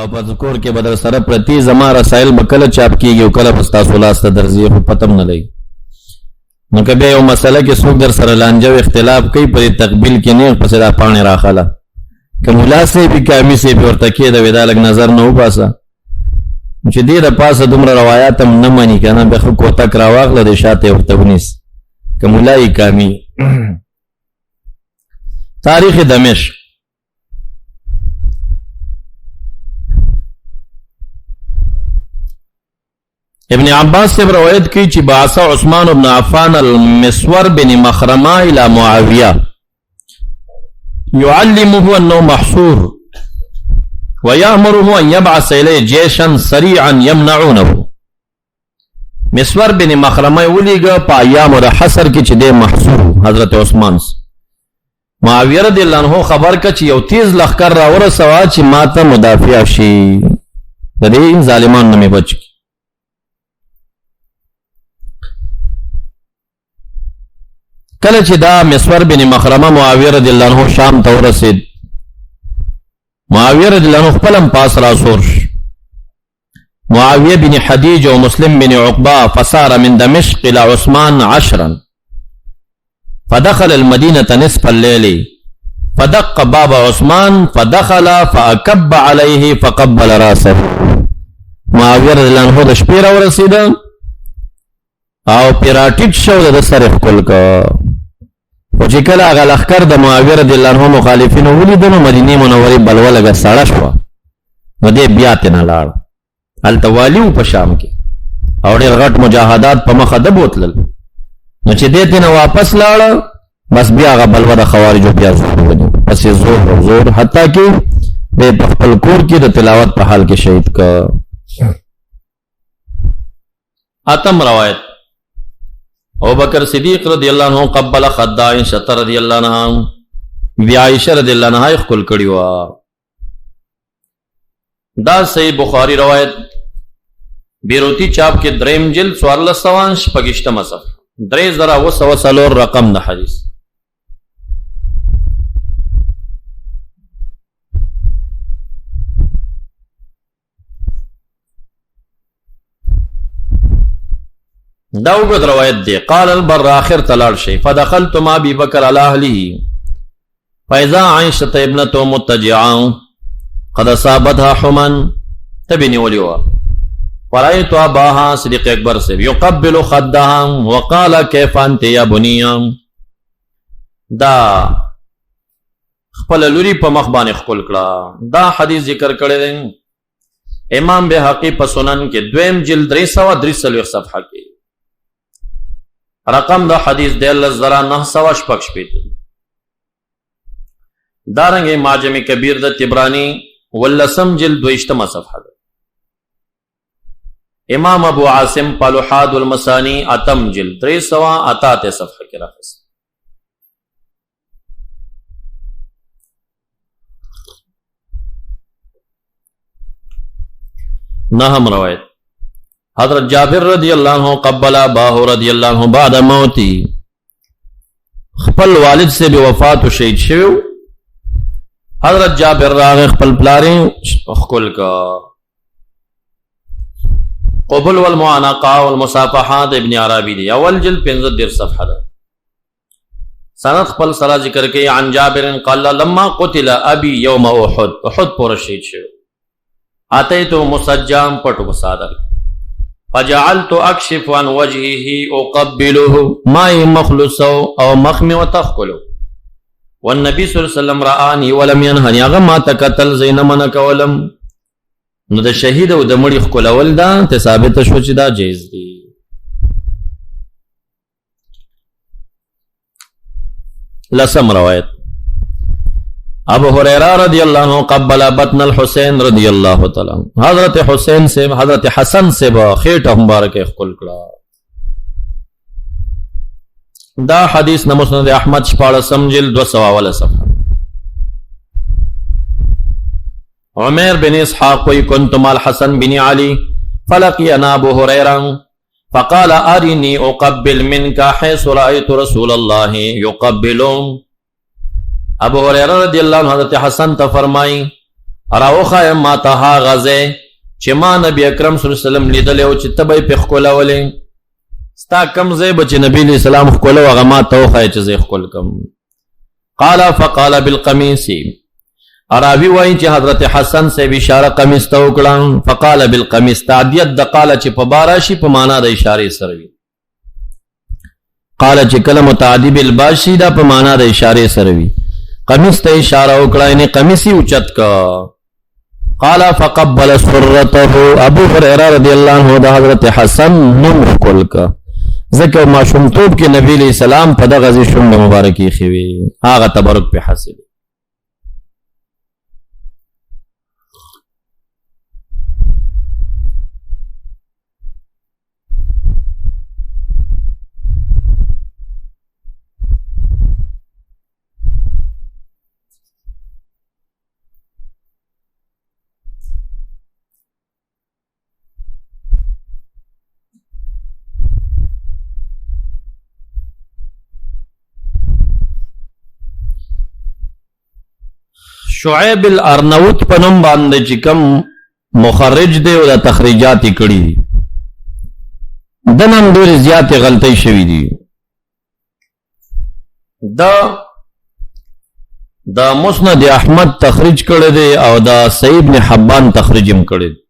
او په ذکر کې بدر سره پرتی زما رسائل بکله چاپ کیږي او کله پستا سولاسته درځي خو پتم نه لګي نو کبه یو مسله کې څوک در سره لانجو اختلاف کوي په تقبیل کې نه پس دا پانی راخاله کوملا سي به کامي سي به ورته کې دا ودا لګ نظر نه وباسه چې دې د پاسه دومره روایت هم نه مانی کنه به خو کو تک راواغله د شاته ورته ونیس کوملای کامي تاریخ دمشق ابن عباس سے روایت کی چی بعث عثمان بن عفان المسور بن مخرمہ الى معاویہ يعلمه انه محصور ويأمره ان يبعث اليه جيشا سريعا يمنعونه مسور بن مخرمہ ولیگا پا ایام و حصر کی چی دے محصور حضرت عثمان معاویہ رضی اللہ عنہ خبر کا چی یو تیز لخکر را ورسوا چی ماتا مدافع شی دے ظالمان نمی بچ کی کله چې دا مسور بن مخرمه معاویه رضی الله عنه شام ته ورسید معاویه رضی الله عنه خپلم پاس را سور معاویه بن حدیج و مسلم بن عقبه فصار من دمشق الى عثمان 10 فدخل المدينه نصف الليل فدق باب عثمان فدخل فاكب عليه فقبل راسه معاویه رضی الله عنه د شپې را ورسید او پیراټیټ شو د سر خپل کا او چې کله هغه لښکر د معاویه رضی الله عنه مخالفینو ولیدنو مدینه منورې بلوه لګه ساړه شوه نو دې بیا تنه لاړ هلته والي و په شام کې او ډېر غټ مجاهدات په مخه د بوتلل نو چې دې تنه واپس لاړ بس بیا هغه بلوه د خوارجو بیا زور ونیو پسې زور حتی کې دې په خپل کور کې د تلاوت په حال کې شهید کا اتم روایت ابو بکر صدیق رضی اللہ عنہ قبل خد عائشہ رضی اللہ عنہ بی عائشہ رضی اللہ عنہ خپل کړي وا دا صحیح بخاری روایت بیروتی چاپ کې دریم جلد 1400 پګشتمه صفحه 3000 رقم د حدیث دا وګد روایت دی قال البر اخر تلال شي فدخلت مع ابي بكر على اهله فاذا عائشه ابنته متجعا قد اصابتها حما تبني وليوا فرأيت اباها صديق اكبر سے يقبل خدها وقال كيف انت يا بني دا خپل لوري په مخ باندې خپل کړه دا حدیث ذکر کړی دی امام بهقي په سنن کې دویم جلد 333 صفحه کې رقم دا حدیث دیل زرا 900 دارنگ معجم کبیر دا تبرانی واللسم جلد 20 صفحہ امام ابو عاصم پالوحاد المسانی اتم جلد 388 صفحہ کی رفظ نہم روایت حضرت جابر رضی اللہ عنہ قبل اباه رضی اللہ عنہ بعد موتی خپل والد سے بھی وفات و شہید شو حضرت جابر راغ خپل پلاریں خپل کا قبل والمعانقہ والمصافحات ابن عربی دی اول جلد 15 صفحہ دا سند خپل سرا ذکر کے عن جابر قال لما قتل ابی یوم احد پور شہید شو آتیتو مسجام پٹو بسادر فجعلت اکشف عن وجهه اقبله ما مخلص او مخم وتخكله والنبي صلى الله عليه وسلم رآني ولم ينهني هغه ما تقتل زین من کولم نو د شهید او د مړي خپلول دا ته ثابت شو چې دا جایز دي لسم روایت ابو ہریرہ رضی اللہ عنہ قبل بطن الحسین رضی اللہ تعالی عنہ حضرت حسین سے حضرت حسن سے خیٹ مبارک خپل کړه دا حدیث نہ مسند احمد شپاړسم جلد 200 صفحہ عمیر بن اسحاق کوئی كنت مع الحسن بن علي فلقينا ابو هريره فقال ارني اقبل منك حيث رايت رسول الله يقبل ابو ہریرہ رضی اللہ عنہ حضرت حسن تا فرمائی راوخه ما ته غزه چې ما نبی اکرم صلی الله علیه وسلم لیدل او چې تبې په خولولې ستا کم ځای بچ نبی علیہ السلام خولو هغه ما ته وخه چې زه خول کم. قال فقال بالقميص اراوی وای چې حضرت حسن سے اشاره قمیص ته وکړه. فقال بالقميص تعدیت د قال چې په باراشي په معنا د اشاره سره وي. قال چې کلمه تعدی بالباشي دا په معنا د اشاره سره وي. قمیص ته اشاره وکړه یعنی قمیصي اوچت کا. قال فقبل سرته ابو هريره رضی الله عنه د حضرت حسن نوم کول کا ځکه ماشومتوب کې نبی علیہ السلام په دغه ځای شونډه مبارکي خوي هغه تبرک په حاصل. شعیب الارنوت په نوم باندې چې کوم مخرج دی او د تخریجات کړي دي د نن ډېرې زیاتې غلطۍ شوي دي. د مسند احمد تخریج کړی دی او د صحیح ابن حبان تخریج هم کړی دی.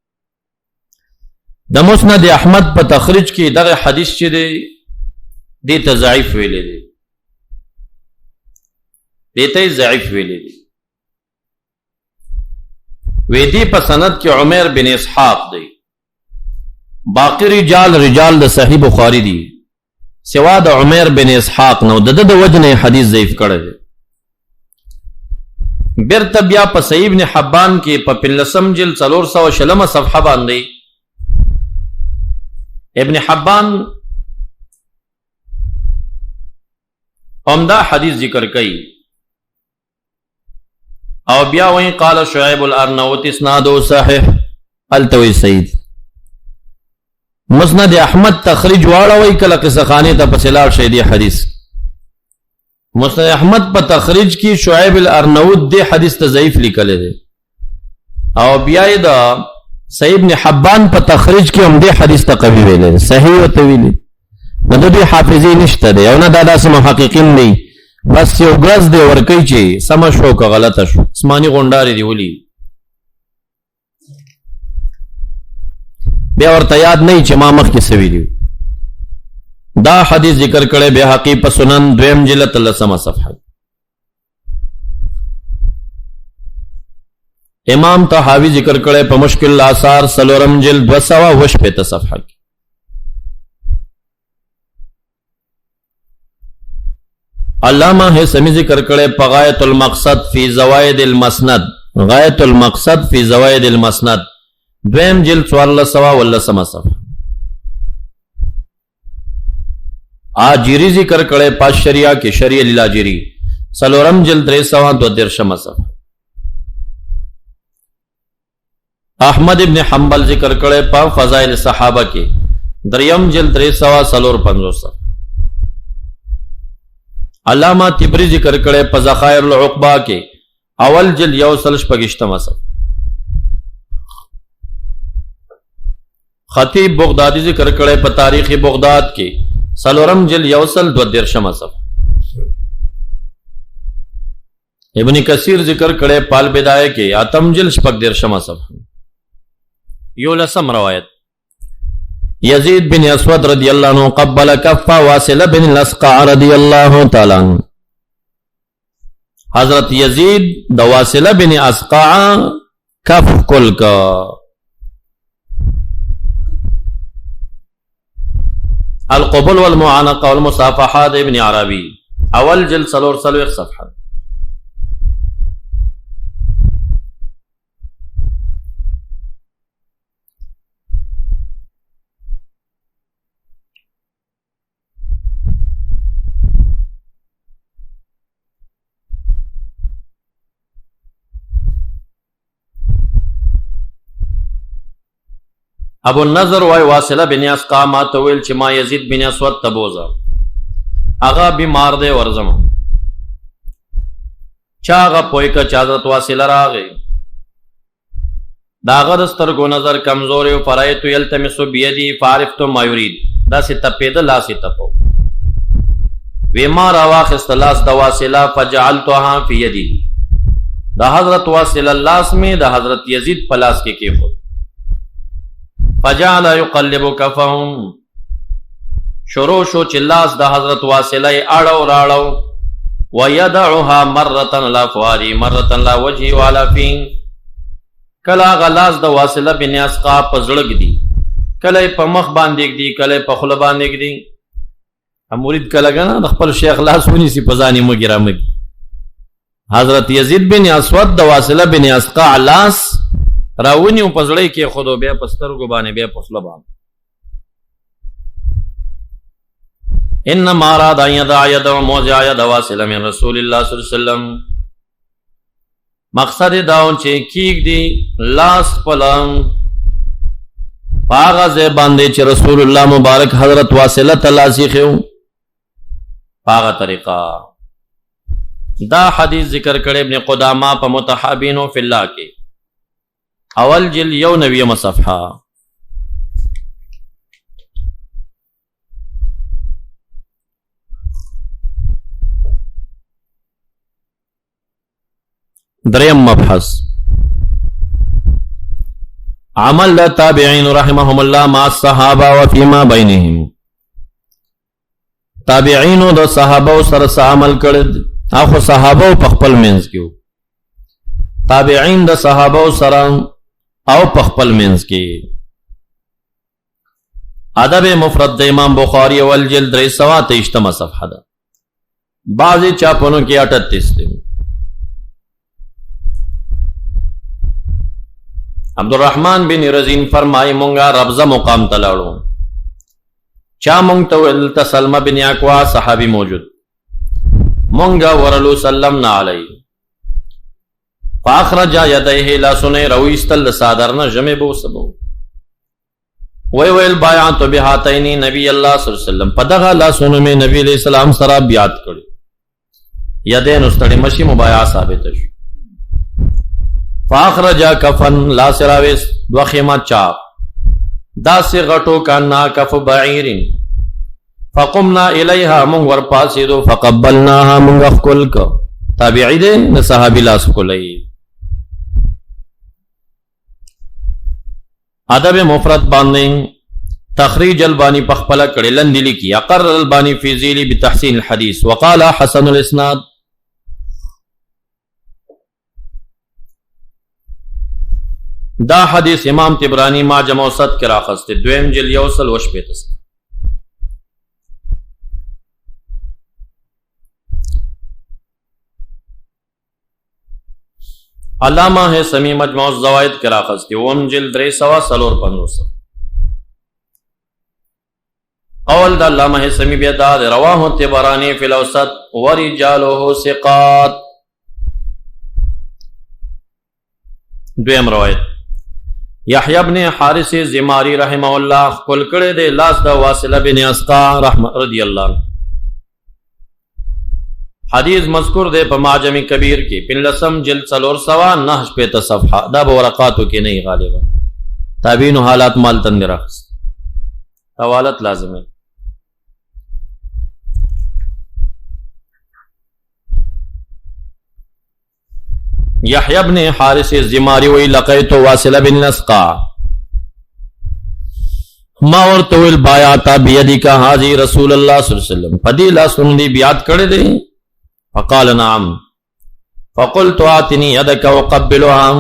د مسند احمد په تخریج کې دغه حدیث چې دی دې ته ضعیف ویلی دی، دې ته ضعیف ویلی دی. ویدی په سند کې عمر بن اسحاق دی. باقی رجال د صحیح بخاری دی سوا د عمر بن اسحاق نو د وجنه حدیث ضعیف کړی دی. بیرته بیا په صحیح ابن حبان کې په 15 جلد 400 صفحه باندې ابن حبان عمدہ حدیث ذکر کئی او بیا وہیں قال شعیب الارنوت اسنادو صحیح التوی سید. مسند احمد تخریج واړه وی کله قصه خانه ته پسلار شیدی حدیث. مسند احمد په تخریج کې شعیب الارنوت دی حدیث ته ضعیف لیکل دی او بیا دا صحیح ابن حبان په تخریج کې هم دی حدیث ته قوی ویل صحیح او طویل نه د حافظي نشته دی او نه داسې محققین دی بس یو غرض دی ورکی چې سم شو که غلطه شو اسماني غونډاري دی ولي بیا ورته یاد نه چې ما مخکې سوي دی. دا حدیث ذکر کړي بهقي په سنن 2 جلد 13 صفحه. امام طحاوی ذکر کړي په مشکل الاثار 3 جلد 208 صفحه. علامہ حسمی ذکر کړي په غایت المقصد فی زوائد المسند غایت المقصد فی زوائد المسند 2 جلد 14 صفحه. آجری ذکر کړي په شریعہ کې شریعہ الاجری 3 جلد 322 صفحه. احمد ابن حنبل ذکر کړي په فضائل صحابہ کې 3 جلد 355 صفحه. علامہ تبری ذکر کړي په ذخائر العقبہ کې اول جلد 1 صفحه. خطیب بغدادی ذکر کړي په تاریخ بغداد کې 3 جلد 1 صفحه. ابن کثیر ذکر کړي پال بدایه کې 8 جلد 15 صفحه. یو لسم روایت یزید بن اسود رضی اللہ عنہ قبل کف واصل بن الاسقع رضی اللہ تعالی عنہ. حضرت یزید د واصل بن اسقع کف کل کا. القبول والمعانقه والمصافحات ابن عربی اول جلد 3 صفحه. ابو النظر وای واصله بن اسقع ما تویل چې ما یزید بن اسود تبوزا اغا بیمار دی ورزم چا غا پوی کا چادرت واصله راغی دا غد سترګو نظر کمزور او فرایت یلتمس بیدی فعرفت ما یرید دا سی تپید لا سی تپو وی ما راواخست لاس دا واصلہ فجعلتها فی یدی دا حضرت واصل لاس میں دا حضرت یزید پلاس کے خود فجعل یقلب کفهم شروع شو چلاس دا حضرت واصلہ اڑو راڑو ویدعها مرتا لا فواری مرتا لا وجهی والا فین کلا غلاس دا واصلہ بن اسقا پزړګ دی کله په مخ باندې دی کله په خله باندې دی مرید کله غنا د خپل شیخ لاس ونی سی پزانی مګرا مګ حضرت یزید بن اسود د واصله بن اسقا لاس راونی په زړی کې خودو بیا پسترګو باندې بیا پخله باندې انما اراد ان يدع يد موضع يد واصله من رسول الله صلی الله علیه وسلم مقصد داون چې کیک دی لاس پلم پاغه باندې چې رسول الله مبارک حضرت واصله تلاسی خو پاغه طریقہ دا حدیث ذکر کړي ابن قدامہ په متحابین فی الله کې اول جل یو نوی صفحہ دریم مبحث عمل دا تابعین رحمهم الله مع الصحابه وفيما بينهم تابعین دا صحابه سره عمل کړي اخو صحابه په خپل منځ کې تابعین دا صحابه سره او په خپل منځ کې ادب مفرد د امام بخاری اول جلد 323 صفحه ده بعضی چاپونو کې 38 ده عبدالرحمن بن رزین فرمائی مونگا ربزہ مقام تلاڑو چا مونگ تو سلمہ بن اکوا صحابی موجود مونگا ورلو سلمنا علی فاخرجا یدیہ لا سنے رویستل صادرنا جمع بو سبو ویل بایعت بہاتینی نبی اللہ صلی اللہ علیہ وسلم پدغا لا سنے میں نبی علیہ السلام سرا بیعت کڑی یدین استڑی مشی مبایع ثابتش فاخرجا کفن لا سراویس دو خیمات چاپ دا سی غٹو کاننا کف بعیرین فقمنا الیہا منگ ورپاسیدو فقبلناها منگ اخکل کا تابعی دے نصحابی لا سکلی ادب مفرد باندیں تخریج البانی پخپلا کڑی لندی لکی اقرر البانی فی زیلی بتحسین الحدیث وقال حسن الاسناد دا حدیث امام تبرانی ما جموسط کے راخست دویم جل یوصل وش پیتس علامہ ہے سمی مجموع الزوائد کے راخست وم جل 355 اول دا علامہ ہے سمی بیداد رواہ تبرانی فی الاوسط ورجالہ ثقات دویم روایت یحیی بن حارث زماری رحمہ اللہ کل کڑے دے لاس دا واصلہ بن اسقا رحمہ رضی اللہ عنہ حدیث مذکور دے پا معجم کبیر کی پن لسم جلد سلور سوا نحش پیتا صفحہ دا بورقاتو کی نہیں غالبا تابعین و حالات مالتن درخص حوالت لازم ہے یحیی بن حارث الزماری وی لقیت واصل بن اسقا ما ورتو البایعت بیدک حاضی رسول اللہ صلی اللہ علیہ وسلم پدی لا سندی بیعت کڑے دے فقال نعم فقلت آتنی یدک وقبلها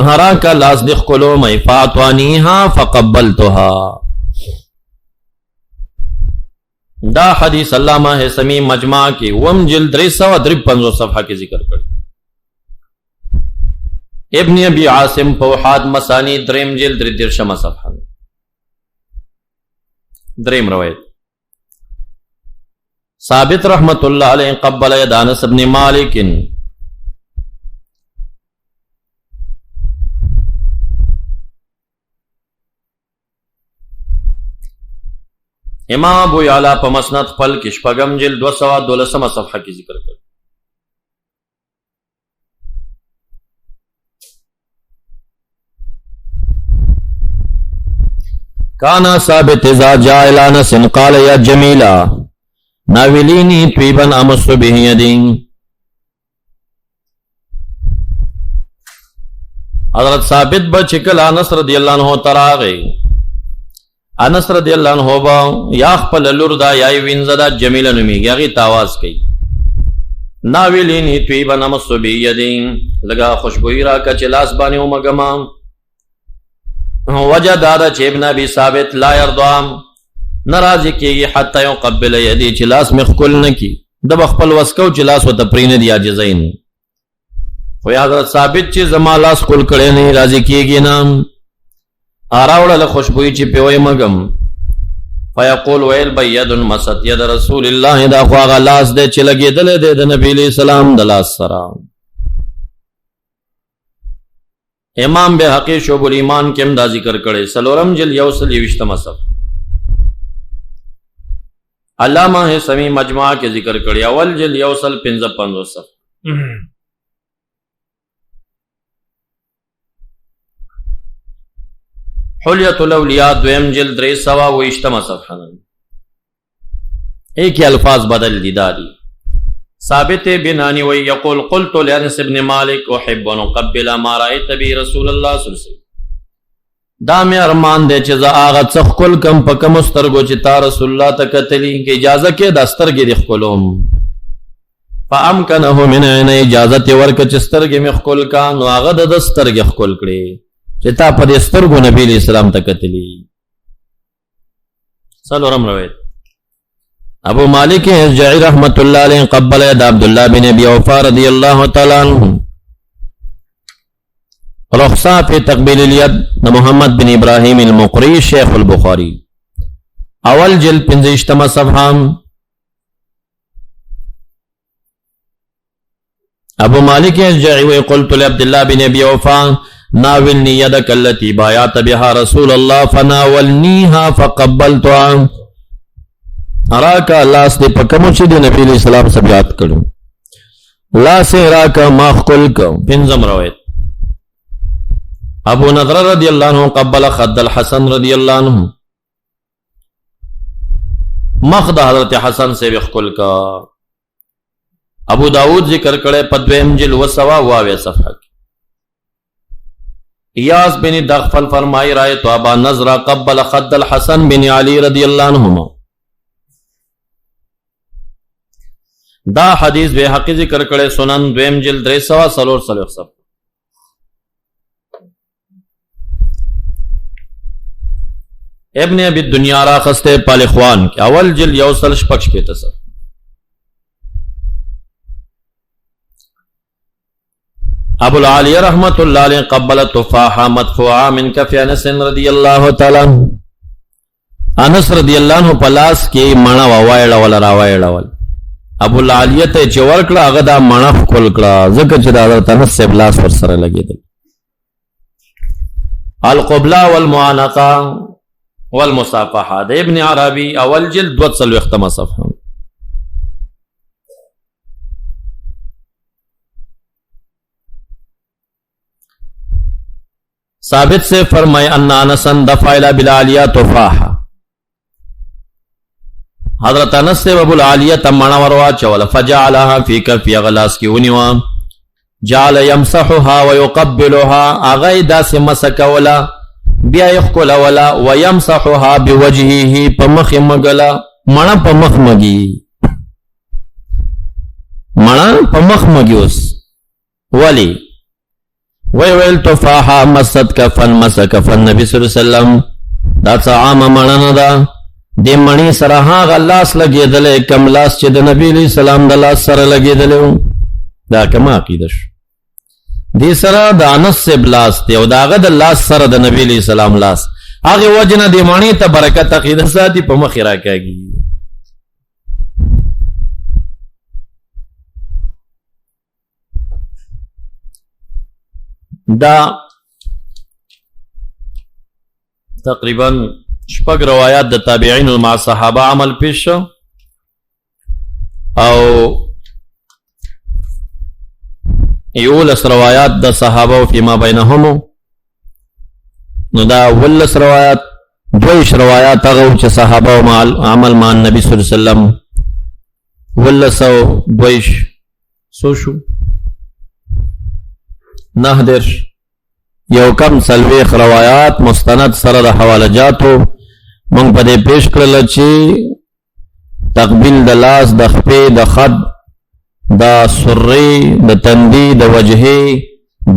حراک لاس دخ کلو میں فاتوانیها فقبلتها دا حدیث علامہ ہے سمی مجمع کی وم جلد 353 صفحہ کی ذکر کر ابن ابی عاصم فوحاد مسانی دریم جلد 13 صفحہ دریم روایت ثابت رحمت اللہ علیہ قبل ید انس بن مالک امام ابو یعلا پا مسند خپل کی شپگم جلد 212 صفحہ کی ذکر کر کانا ثابت اذا جاء الى انس قال یا جمیلا ناولینی طیبا امس به یدی. حضرت ثابت با چکل انس رضی اللہ عنہ تراغی، انس رضی اللہ عنہ با یا خپل لور دا یا وینځه دا جمیله نومیږي، هغې ته آواز کوي ناولینی طیبا امس به یدی، لگا خوشبوئی را که چه لاس بانی اومگمام. وجہ دادا چه ابن ابی ثابت لا یردوام نرازی کیگی حتی یقبل یدی، چه لاس مخکل نکی دب اخپل وسکو چه لاس و تپرین دی آجزین. خوی حضرت ثابت چه زما لاس کل کڑے نہیں رازی کیگی نام آراوڑا لخوشبوئی چه پیوئی مگم. فیقول ویل بید مست ید رسول اللہ، دا خواغا لاس دے چه لگی دل دے دا نبی علیہ السلام دا لاس سرام. امام بحقی شعب الایمان کے امدا ذکر کرے سلورم جل یوسل یوشتم صف. علامہ سمی مجموعہ کے ذکر کرے اول جل یوسل 55 صف. حلیت الاولیاء دویم جل 320 صفحہ. ایک ہی الفاظ بدل دی دادی. ثابت بنانی وی یقول قلت لانس ابن مالک احب ان اقبل ما رأیت بی رسول اللہ صلی اللہ علیہ وسلم، دا میں ارمان دے چیزا آغا چخ کل کم پکم استرگو چتا رسول اللہ تکتلی کہ اجازہ کے دا استرگی دخ کلوم. فامکنہو من عین اجازت ورک چسترگی مخ کل کا نو آغا دا دسترگی خ کل کڑے چتا پا دسترگو نبی علیہ السلام تکتلی. سلورم رویت ابو مالک ارجعی رحمت اللہ علیہ قبل ید عبداللہ بن ابی اوفا رضی اللہ تعالیٰ عنہ. رخصہ فی تقبیل الید محمد بن ابراہیم المقری شیخ البخاری اول جل 55 صفحہ. ابو مالک ارجعی وی قلت لعبداللہ بن ابی اوفا ناولنی یدک اللتی بایات بها رسول اللہ فناولنیها فقبلتها. اراکا لاس دے پکمو چی دے نبی علیہ السلام سب یاد کرو لاس اراکا ماخ کل کو. پنزم روایت ابو نضر رضی اللہ عنہ قبل خد الحسن رضی اللہ عنہ، مخد حضرت حسن سے بخکل کا. ابو داود ذکر کرے پدویم جل و سوا واوی صفحہ کی. ایاس بن دغفل فرمائی رائے تو ابا نظر قبل خد الحسن بن علی رضی اللہ عنہ. دا حدیث بے حقی ذکر کرے سنن دویم جلد 344 صف. ابن ابی الدنیا را خستے پال اخوان کے اول جلد یوصل شپکش پیتا صف. ابو العالی رحمت اللہ علیہ قبل تفاحہ مدفوعہ من کف انس رضی اللہ تعالیٰ عنہ. انس رضی اللہ عنہ پلاس کی مانا ووائڑا والا راوائڑا والا. ابو العالیت چور کلا اغدا منف کل کلا ذکر چدا حضرت انس سے بلاس ور سر لگی دل. القبلہ والمعانقہ والمصافحہ دے ابن عربی اول جلد 2 صفحہ. ثابت سے فرمائے ان انسن دفع الى بلالیا تفاحہ، حضرت انس سے ابو العالیہ تمانا وروا چولا فجعلها فی کفی غلاس کی ونیوا جعل یمسحها ویقبلها اغی دا سے مسک ولا بیا یخکل ولا ویمسحها بوجهه پمخ مگلا منا پمخ مگی منا پمخ مگیوس ولی ویویل تفاحا مسد کفن مسکفن نبی صلی اللہ علیہ وسلم دا عام منانا دا دی منی سرہا غلاس لگی دلے کم لاس چی دا نبی علیہ السلام دا لاس سر لگی دلے دا کم عقیدش دی سرہ دا انس سے بلاس تی او دا غد لاس سر دا نبی علیہ السلام لاس آگے وجنہ دی منی تا برکت عقیدہ ساتی پا مخیرہ کیا گی. دا تقریباً شپگ روایات دا تابعین مع صحابہ عمل پیش او یولس روایات دا صحابہ فیما بینہم نو دا ولس روایات دویش روایات هغه چې صحابه او عمل مع النبي صلی الله علیه وسلم ولسو دویش سو شو 9 یو کم سلویخ روایات مستند سره د حوالجاتو مونږ په دې پیش کړل چې تقبیل د لاس د خپې د خد د سرې د تندي د وجهې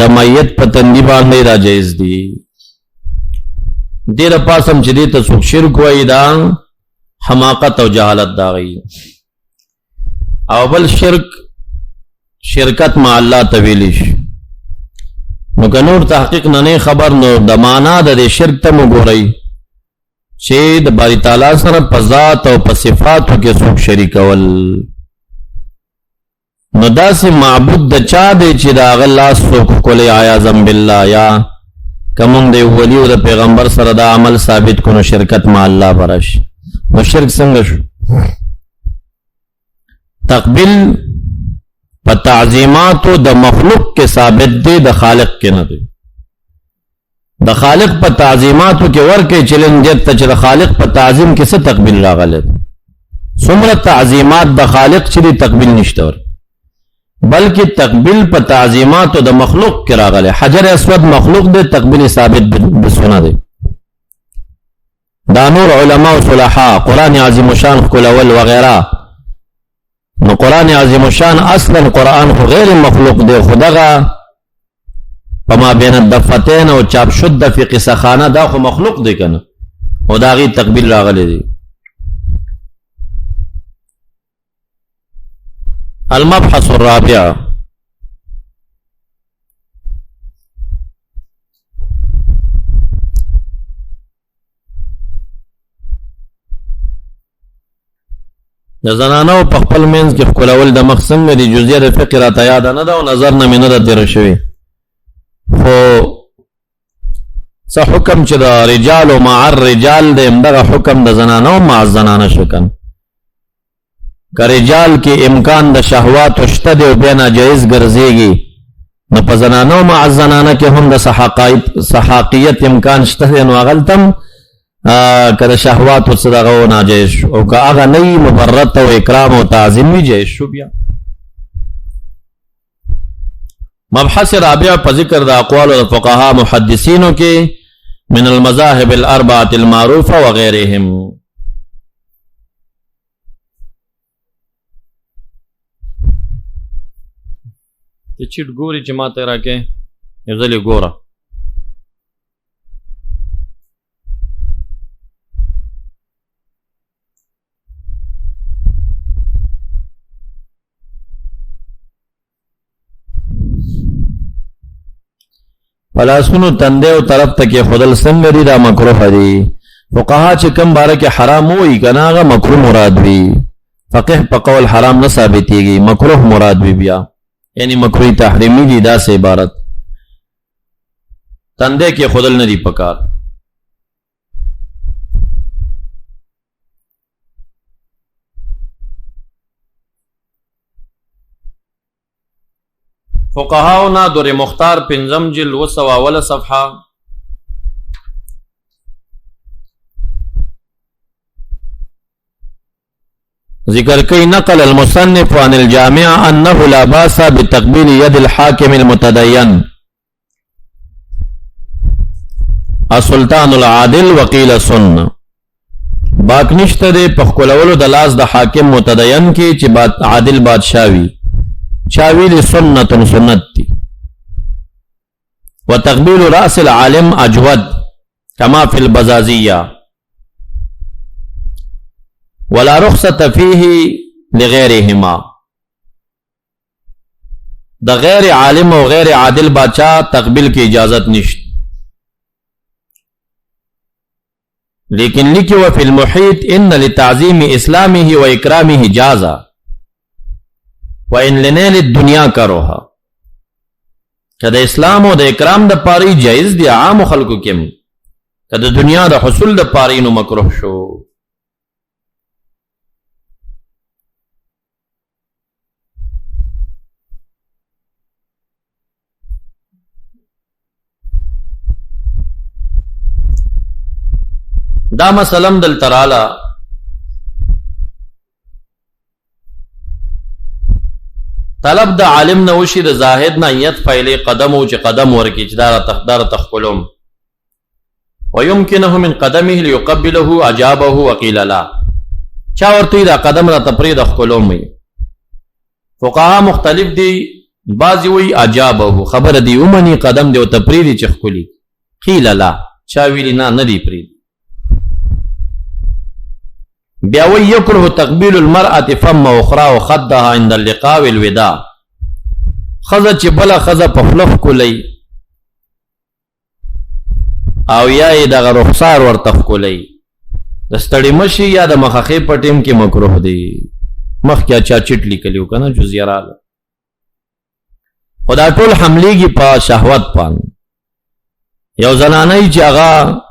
د میت په تندي باندې را جایز دي. دې لپاسم چې دې ته څوک شرک وایي دا حماقت او جهالت داغي. او بل شرکت مع الله تویلی شي نو که نور تحقیق نه خبر نو د معنا د شرک ته مو ګورئ چې د باری تعالی سره په ذات او په صفاتو کې څوک شریکول نو داسې معبود د چا دی چې د هغه لاس څوک ښکلی عیاذا بالله یا که مونږ د ولی او د پیغمبر سره دا عمل ثابت کړو نو شرکت مع الله به راشي. نو شرک څنګه شو؟ تقبیل په تعظیماتو د مخلوق کې ثابت دی د خالق کې نه دی. د خالق په تعظیماتو کې ورکې چلن جت چې د خالق په تعظیم کې څه تقبیل راغلی څومره تعظیمات د خالق چې دی تقبیل نشته ور بلکې تقبیل په تعظیماتو د مخلوق کې راغلی. حجر اسود مخلوق دی تقبیل ثابت بسونه دی. دا نور علماء صلحاء قرآن عظیم شان کولول وغیرہ نو قرآن عظیم شان اصلا قرآن خو غیر مخلوق دی خدغه پما بین الدفتین او چاپ شد د فقه سخانه دا خو مخلوق دی کنه او دا غي تقبیل راغلی دی. المبحث الرابع د زنانو په خپل منځ کې ښکلول د مخ څنګه دي جزیه د فقه راته یاد نه ده او نظر نه مې نه ده تېره شوې خو څه حکم چې د رجال و مع الرجال دی همدغه حکم د زنانو مع الزنانه شو کنه که رجال کې امکان د شهواتو شته دی او بیا ناجایز ګرځېږي نو په زنانو مع الزنانه کې هم د سحاقیت امکان شته دی نو هغلته هم که د شهواتو څه دغه و ناجایز شو او که هغه نه وي مبرت او اکرام او تعظیم وي جایز شو. بیا مبحث رابع په ذکر د اقوالو د فقها محدثینو کې من المذاهب الاربعه المعروفه وغيرهم. ته چټ ګوري چې ما ته راکې یو ځلې ګوره پلاسونو تندې او طرف ته کې خودل څنګه دي دا مکروه دي. فقها چې کوم باره کې حرام وایي کنه هغه مکروه مراد وي. فقه په قول حرام نه ثابتېږي مکروه مراد وي بیا یعنی مکروه تحریمی دي دا سه عبارت تندې کې خودل نه دي پکار. فقهاونا دور مختار پنځم جلد 200 صفحه ذکر کوي نقل المصنف عن الجامع انه لا باس بتقبيل يد الحاكم المتدين السلطان العادل وقيل سنه باک نشته د پخکولولو د لاس د حاکم متدین کې چې عادل بادشاہ وي شاویل سنت سنتی وتقبيل رأس العالم اجود كما في البزازية ولا رخصة فيه لغيرهما. دا غیر عالم و غیر عادل بادشاہ تقبیل کی اجازت نشت لیکن لکھی وفي المحيط ان لتعظیم اسلامه و اکرامه جازا وَإِن لِنَيْلِ الدُّنْيَا كَرُوهَا که د اسلام او د اکرام د پاری جایز دی عام خلکو کې که د دنیا د حصول د پاری نو مکروه شو. دا مسلم دل ترالا طلب د عالم نه وشي د زاهد نه یت فعلی قدم او چې قدم ورکی چې دار تخکلم ويمكنه من قدمه ليقبله اجابه وقيل لا چا ورته دا قدم را تفرید خکلم فقها مختلف دي بعضی وی اجابه خبر دی اومنی قدم دی او تفرید چخکلی قیل لا چا ویلی نه دی پرید بیا وی یکره تقبیل المرأة فم اخرى وخدها عند اللقاء والوداع خزه چې بلا خزه په خلف کولی او یا یې دغه رخسار ورته کولی د ستړي مشي یا د مخخې په ټیم کې مکروه دی مخکې چا چټ لیکلیو کنه جزیراله خدا ټول حملېږي په شهوت باندې یو زنانه چې هغه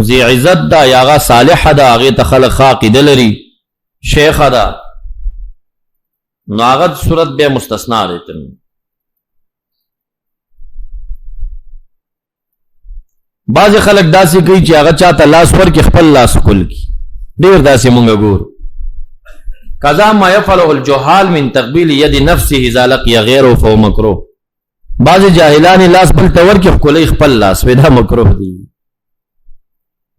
ذی عزت دا یا هغه صالح دا هغه ته خلق عقیده لري شیخ دا نو هغه صورت به مستثنا لري بعض خلق داسې کوي چې هغه چاته لاس ورکړي خپل لاس کول کی ډیر داسې مونږ ګور کذا ما يفعله الجهال من تقبيل يد نفسه اذا لقي غيره فهو مكروه بعض جاهلان لاس بل تور کې خپل خپل لاس ودا مکروه دي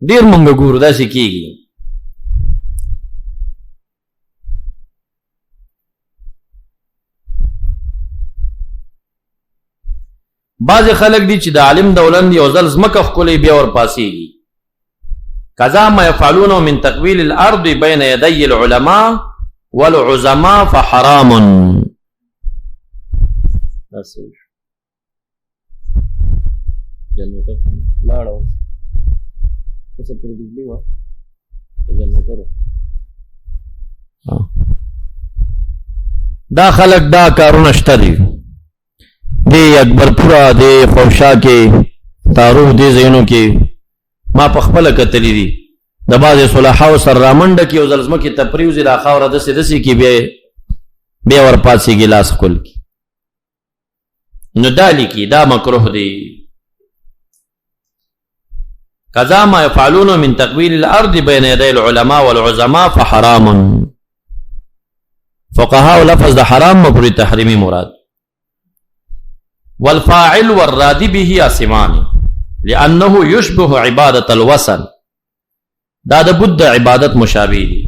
ډیر مونږ ګور داسې کیږي بعض خلق دي چې د عالم دولند یو ځل زمکه خولې بیا ور پاسيږي کذا ما يفعلونه من تقبيل الارض بين يدي العلماء والعظماء فحرام جنریټر لاړو څه پر بجلی وا جنریټر دا خلق دا کارونه شته دي دی اکبر پورا دی خوشا کې تاروح دی زینو کې ما په خپل کتلی دي د بعض صلاحو سر رامنډ کې او زلزمه کې تپریوز لا خاور د سدسي کې بیا ور پاتې ګلاس خپل کې نو دالی کې دا مکروه دی کذا ما يفعلون من تقبيل الارض بين يدي العلماء والعظماء فحرام فقهاء لفظ د حرام مکروه تحریمی مراد والفاعل والراد به اسمان لانه يشبه عباده الوثن دا د بت عبادت مشابه دي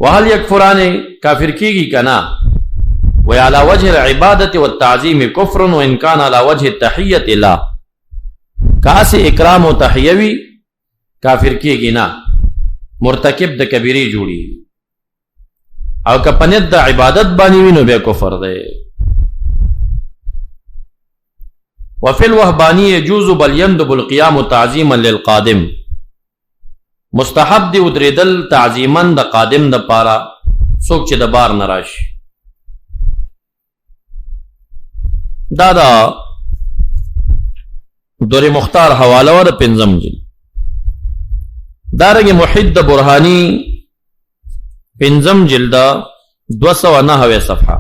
وهل يكفران کافر کیږي کنا وعلى وجه العباده والتعظيم كفر وان كان على وجه التحيه لا کاس اکرام او تحیوی کافر کیږي نا مرتکب د کبیره جوړي او کپنیت د عبادت باندې وینو به کفر دی وفي الوهباني يجوز بل يندب القيام تعظيما للقادم مستحب دی ودریدل تعظیما د قادم د پارا څوک چې د بار نراش دادا دور مختار حواله ور پنځم جل دارنګ محد برهانی پنځم جلد 209 صفحه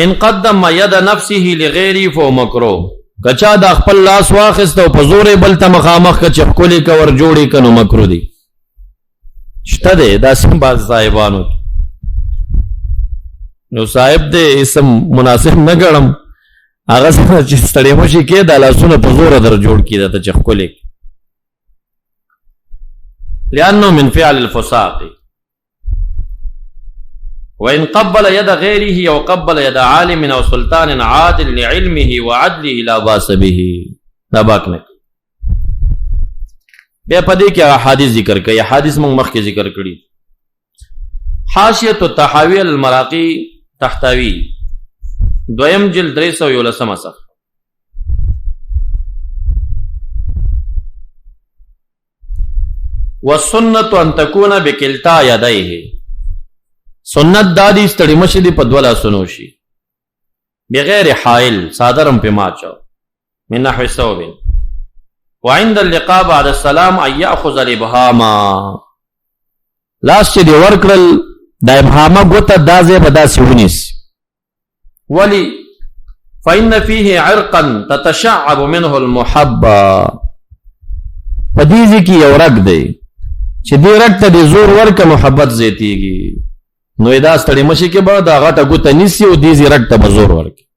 ان قدم يد نفسه لغيره فهو مكروه کچا د خپل لاس واخست او په زور بل ته مخامخ ک چپکولې ک ور جوړې کنو مکروه دي شته ده دا سم باز صاحبانو نو صاحب دې اسم مناسب نه ګڼم هغه چې ستړي مشي کې د لاسونو په زور در جوړ کیده ته چپکولې لانه من فعل الفساق وإن قبل يد غيره أو قبل يد عالم أو سلطان عادل لعلمه وعدله لا باس به نباکنه بیا پدې کې احادیث ذکر کړي احادیث موږ مخکې ذکر کړي حاشیه التحاوی المراقی تحتوی دویم جلد 311 صفحه والسنة ان تكون بكلتا يديه سنت دادی ستړي مشدي په دولا سنوشي بغیر حائل صادرم په ماچو من نحو ثوب وعند اللقاء بعد السلام ان ياخذ الابهام لاس چې دی ورکړل دا ابهامه ګوته دا ځای به داسې ونیسي. ولي فإن فيه عرقا تتشعب منه المحبة، په دې ځای کې یو رګ دی چې دې رګ ته دې زور ورکه محبت زیاتیږي. نو دا ستړي مشي کې به دا غټه ګوته نیسي او دې رګ ته به زور ورکي.